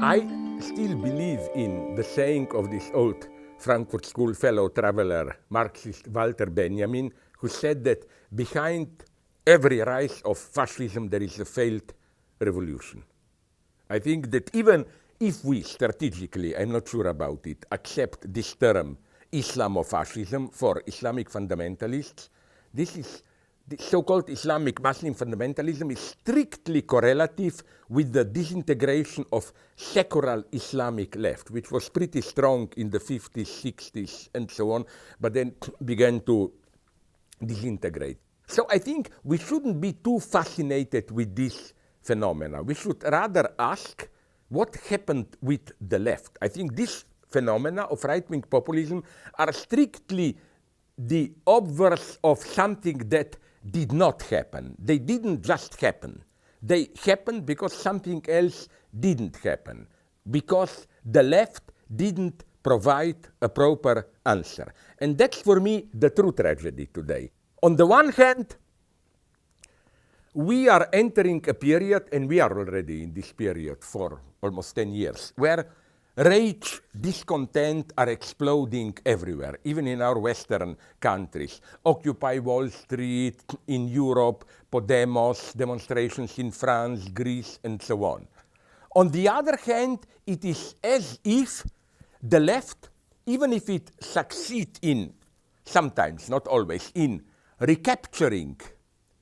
I still believe in the saying of this old Frankfurt School fellow traveler, Marxist Walter Benjamin, who said that behind every rise of fascism there is a failed revolution. I think that even if we strategically, I'm not sure about it, accept this term Islamofascism for Islamic fundamentalists, this is the so-called Islamic Muslim fundamentalism is strictly correlative with the disintegration of secular Islamic left, which was pretty strong in the 50s, 60s, and so on, but then began to disintegrate. So I think we shouldn't be too fascinated with this phenomena. We should rather ask what happened with the left. I think these phenomena of right-wing populism are strictly the obverse of something that did not happen. They didn't just happen. They happened because something else didn't happen, because the left didn't provide a proper answer. And that's for me the true tragedy today. On the one hand, we are entering a period, and we are already in this period for almost 10 years, where rage, discontent are exploding everywhere, even in our Western countries. Occupy Wall Street in Europe, Podemos, demonstrations in France, Greece, and so on. On the other hand, it is as if the left, even if it succeeds in, sometimes, not always, in recapturing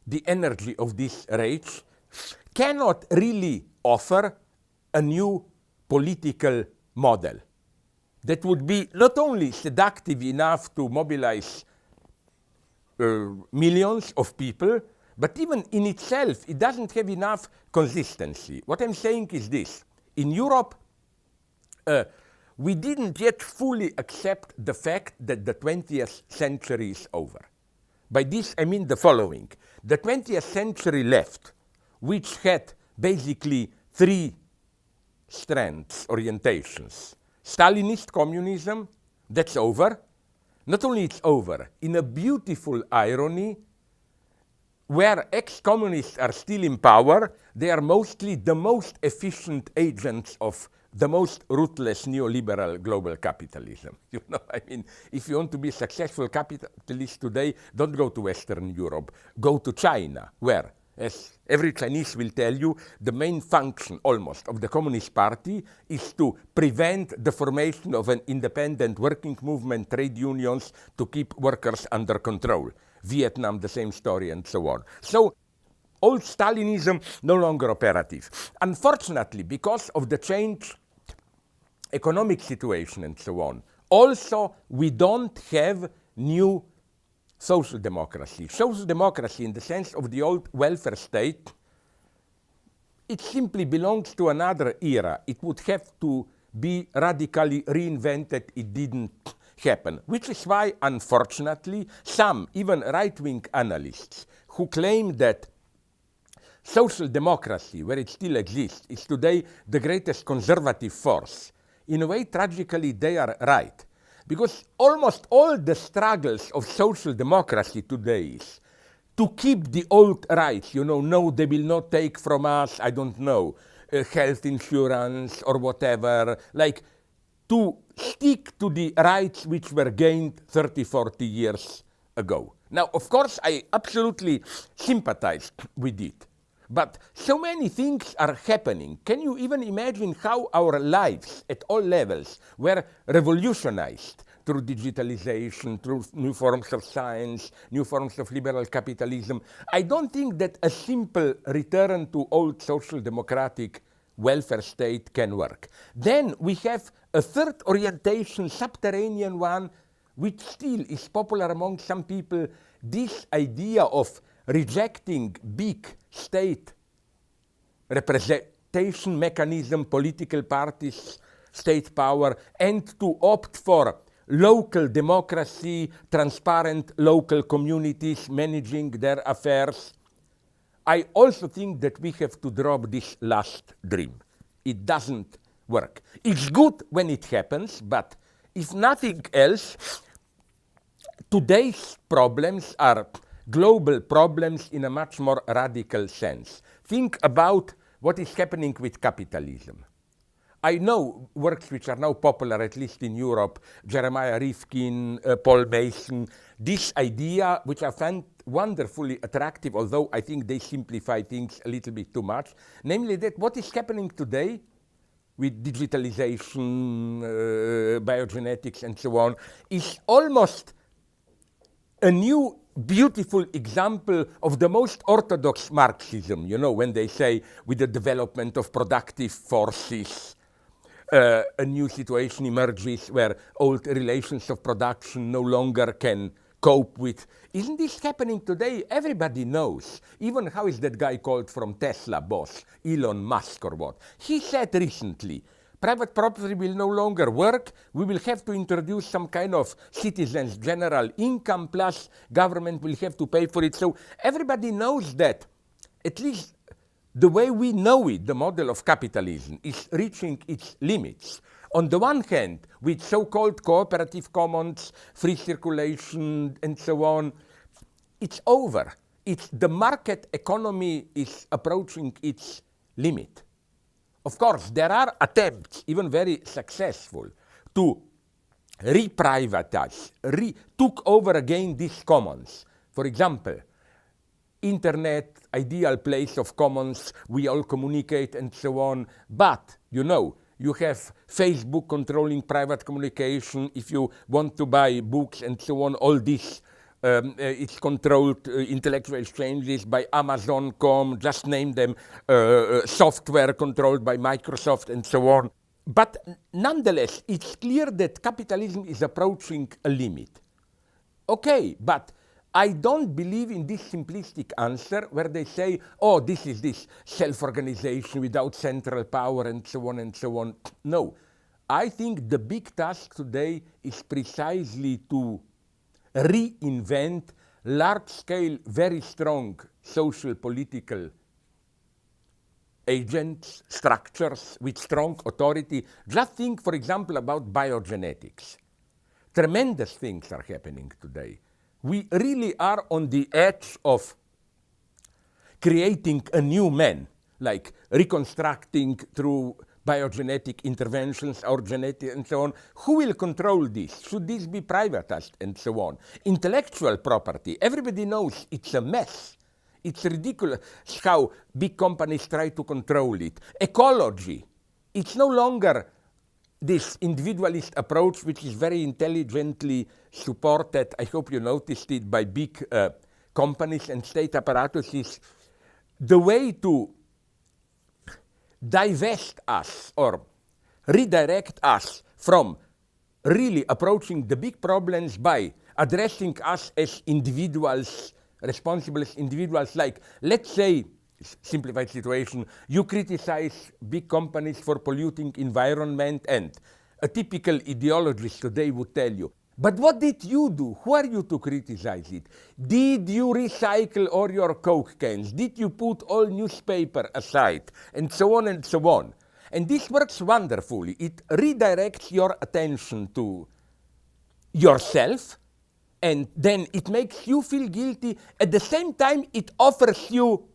the energy of this rage, cannot really offer a new political model that would be not only seductive enough to mobilize millions of people, but even in itself, it doesn't have enough consistency. What I'm saying is this. In Europe, we didn't yet fully accept the fact that the 20th century is over. By this, I mean the following. The 20th century left, which had basically three strands, orientations. Stalinist communism, that's over. Not only it's over, in a beautiful irony, where ex-communists are still in power, they are mostly the most efficient agents of the most ruthless neoliberal global capitalism. You know, I mean, if you want to be a successful capitalist today, don't go to Western Europe, go to China, where, as every Chinese will tell you, the main function almost of the Communist Party is to prevent the formation of an independent working movement, trade unions, to keep workers under control. Vietnam, the same story, and so on. So, old Stalinism no longer operative. Unfortunately, because of the changed economic situation and so on, also we don't have new social democracy. Social democracy, in the sense of the old welfare state, it simply belongs to another era. It would have to be radically reinvented. It didn't happen, which is why, unfortunately, some, even right-wing analysts, who claim that social democracy, where it still exists, is today the greatest conservative force, in a way, tragically, they are right. Because almost all the struggles of social democracy today is to keep the old rights, you know, no, they will not take from us, I don't know, health insurance or whatever, like to stick to the rights which were gained 30, 40 years ago. Now, of course, I absolutely sympathize with it. But so many things are happening. Can you even imagine how our lives at all levels were revolutionized through digitalization, through new forms of science, new forms of liberal capitalism? I don't think that a simple return to old social democratic welfare state can work. Then we have a third orientation, subterranean one, which still is popular among some people, this idea of rejecting big state representation mechanism, political parties, state power, and to opt for local democracy, transparent local communities managing their affairs. I also think that we have to drop this last dream. It doesn't work. It's good when it happens, but if nothing else, today's problems are global problems in a much more radical sense. Think about what is happening with capitalism. I know works which are now popular, at least in Europe, Jeremiah Rifkin, Paul Mason, this idea, which I find wonderfully attractive, although I think they simplify things a little bit too much, namely that what is happening today with digitalization, biogenetics, and so on, is almost a new beautiful example of the most orthodox Marxism, you know, when they say with the development of productive forces, a new situation emerges where old relations of production no longer can cope with. Isn't this happening today? Everybody knows. Even how is that guy called from Tesla, boss, Elon Musk or what? He said recently, private property will no longer work. We will have to introduce some kind of citizens' general income, plus government will have to pay for it. So everybody knows that, at least the way we know it, the model of capitalism, is reaching its limits. On the one hand, with so-called cooperative commons, free circulation, and so on, it's over. The market economy is approaching its limit. Of course, there are attempts, even very successful, to reprivatize, took over again these commons. For example, internet, ideal place of commons, we all communicate and so on, but, you know, you have Facebook controlling private communication. If you want to buy books and so on, all this, it's controlled intellectual exchanges by Amazon.com, just name them, software controlled by Microsoft and so on. But nonetheless, it's clear that capitalism is approaching a limit. Okay, but I don't believe in this simplistic answer where they say, oh, this is this self-organization without central power and so on and so on. No, I think the big task today is precisely to reinvent large-scale, very strong social political agents, structures with strong authority. Just think, for example, about biogenetics. Tremendous things are happening today. We really are on the edge of creating a new man, like reconstructing through biogenetic interventions or genetic and so on. Who will control this? Should this be privatized and so on? Intellectual property, everybody knows it's a mess. It's ridiculous how big companies try to control it. Ecology, it's no longer this individualist approach, which is very intelligently supported, I hope you noticed it, by big companies and state apparatuses. The way to divest us or redirect us from really approaching the big problems by addressing us as individuals, responsible as individuals, like, let's say, simplified situation, you criticize big companies for polluting environment, and a typical ideologist today would tell you, but what did you do? Who are you to criticize it? Did you recycle all your Coke cans? Did you put all newspaper aside? And so on and so on. And this works wonderfully. It redirects your attention to yourself, and then it makes you feel guilty. At the same time, it offers you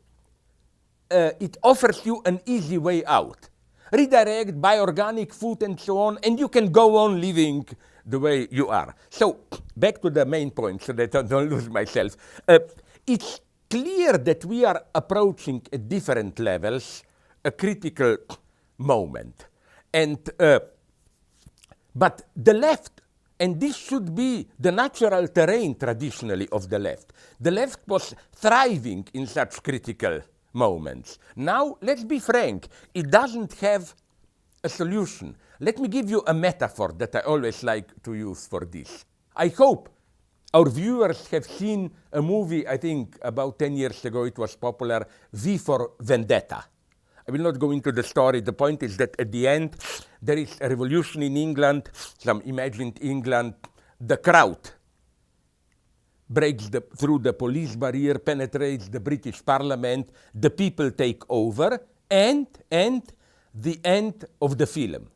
an easy way out. Redirect, buy organic food and so on, and you can go on living the way you are. So, back to the main point so that I don't lose myself. It's clear that we are approaching at different levels a critical moment. And, but the left, and this should be the natural terrain traditionally of the left was thriving in such critical moments. Now, let's be frank, it doesn't have a solution. Let me give you a metaphor that I always like to use for this. I hope our viewers have seen a movie, I think about 10 years ago it was popular, V for Vendetta. I will not go into the story. The point is that at the end, there is a revolution in England, some imagined England. The crowd breaks through the police barrier, penetrates the British Parliament, the people take over, and the end of the film.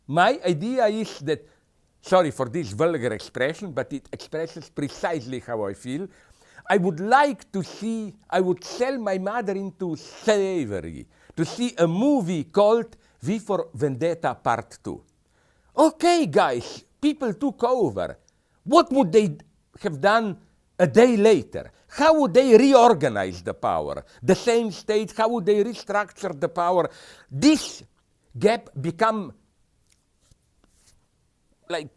My idea is that, sorry for this vulgar expression, but it expresses precisely how I feel. I would like to see, I would sell my mother into slavery, to see a movie called V for Vendetta Part 2. Okay, guys, people took over. What would they have done a day later? How would they reorganize the power? The same state, how would they restructure the power? This gap become like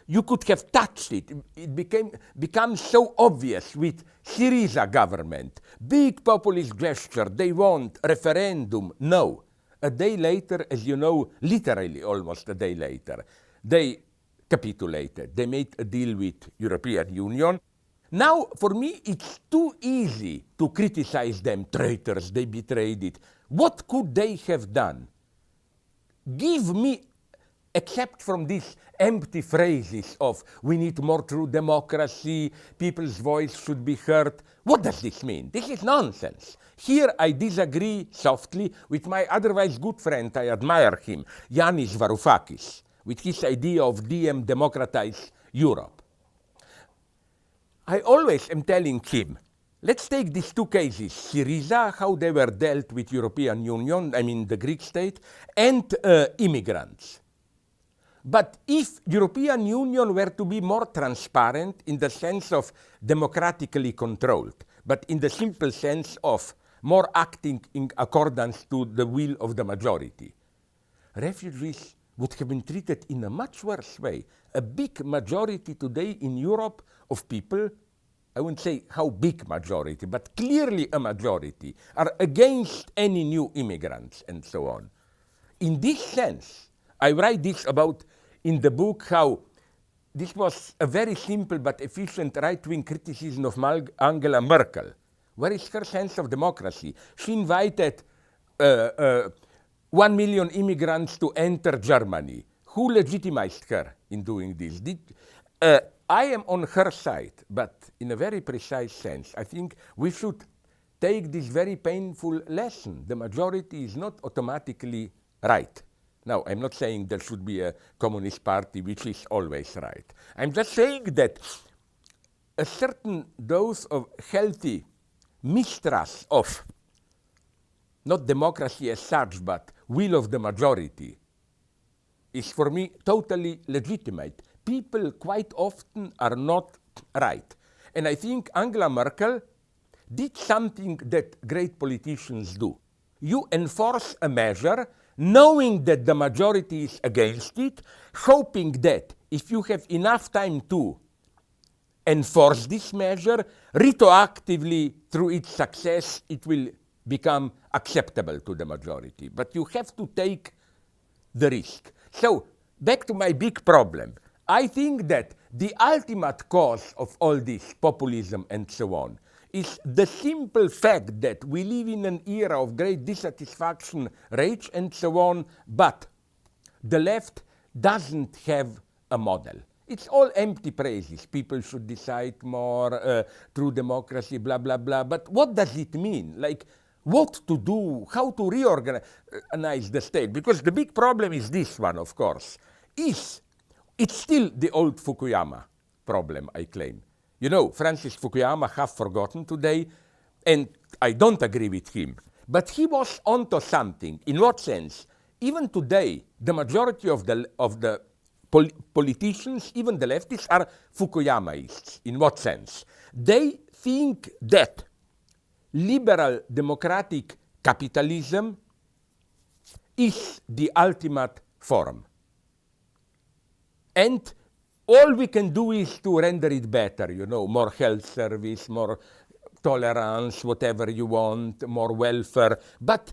you could have touched it. It became so obvious with Syriza government. Big populist gesture, they want referendum. No. A day later, as you know, literally almost a day later, they capitulated. They made a deal with European Union. Now, for me, it's too easy to criticize them, traitors, they betrayed it. What could they have done? Give me, except from these empty phrases of we need more true democracy, people's voice should be heard. What does this mean? This is nonsense. Here I disagree softly with my otherwise good friend, I admire him, Yanis Varoufakis, with his idea of democratize Europe. I always am telling him, let's take these two cases, Syriza, how they were dealt with European Union, I mean the Greek state, and immigrants. But if European Union were to be more transparent in the sense of democratically controlled, but in the simple sense of more acting in accordance to the will of the majority, refugees would have been treated in a much worse way. A big majority today in Europe of people, I wouldn't say how big majority, but clearly a majority, are against any new immigrants and so on. In this sense, I write this about in the book how this was a very simple but efficient right-wing criticism of Angela Merkel. Where is her sense of democracy? She invited 1 million immigrants to enter Germany. Who legitimized her in doing this? I am on her side, but in a very precise sense. I think we should take this very painful lesson. The majority is not automatically right. Now, I'm not saying there should be a communist party which is always right. I'm just saying that a certain dose of healthy mistrust of not democracy as such, but will of the majority is for me totally legitimate. People quite often are not right. And I think Angela Merkel did something that great politicians do. You enforce a measure knowing that the majority is against it, hoping that if you have enough time to enforce this measure, retroactively through its success, it will become acceptable to the majority. But you have to take the risk. So, back to my big problem. I think that the ultimate cause of all this populism and so on is the simple fact that we live in an era of great dissatisfaction, rage, and so on, but the left doesn't have a model. It's all empty phrases. People should decide more, true democracy, blah, blah, blah. But what does it mean? Like, what to do, how to reorganize the state? Because the big problem is this one, of course. It's still the old Fukuyama problem, I claim. You know, Francis Fukuyama, half forgotten today, and I don't agree with him. But he was onto something. In what sense? Even today, the majority of the politicians, even the leftists, are Fukuyamaists. In what sense? They think that liberal democratic capitalism is the ultimate form. And all we can do is to render it better, you know, more health service, more tolerance, whatever you want, more welfare. But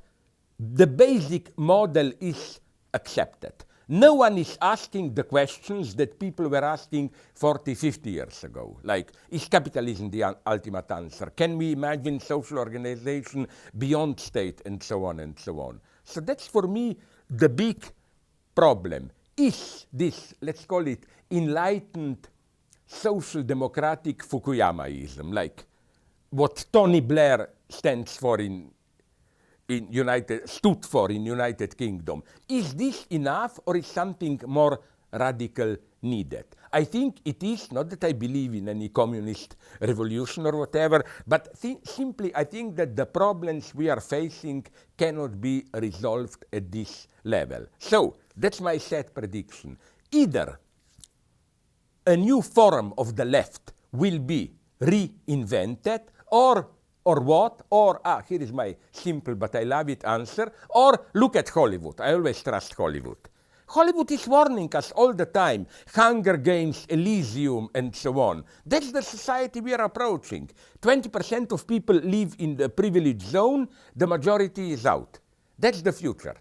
the basic model is accepted. No one is asking the questions that people were asking 40, 50 years ago. Like, is capitalism the ultimate answer? Can we imagine social organization beyond state, and so on and so on? So that's for me the big problem. Is this, let's call it, enlightened social democratic Fukuyamaism, like what Tony Blair stands for stood for in United Kingdom. Is this enough, or is something more radical needed? I think it is, not that I believe in any communist revolution or whatever, but simply I think that the problems we are facing cannot be resolved at this level. So, that's my set prediction. Either a new form of the left will be reinvented, or what? Or, here is my simple but I love it answer, or look at Hollywood. I always trust Hollywood. Hollywood is warning us all the time. Hunger Games, Elysium, and so on. That's the society we are approaching. 20% of people live in the privileged zone, the majority is out. That's the future.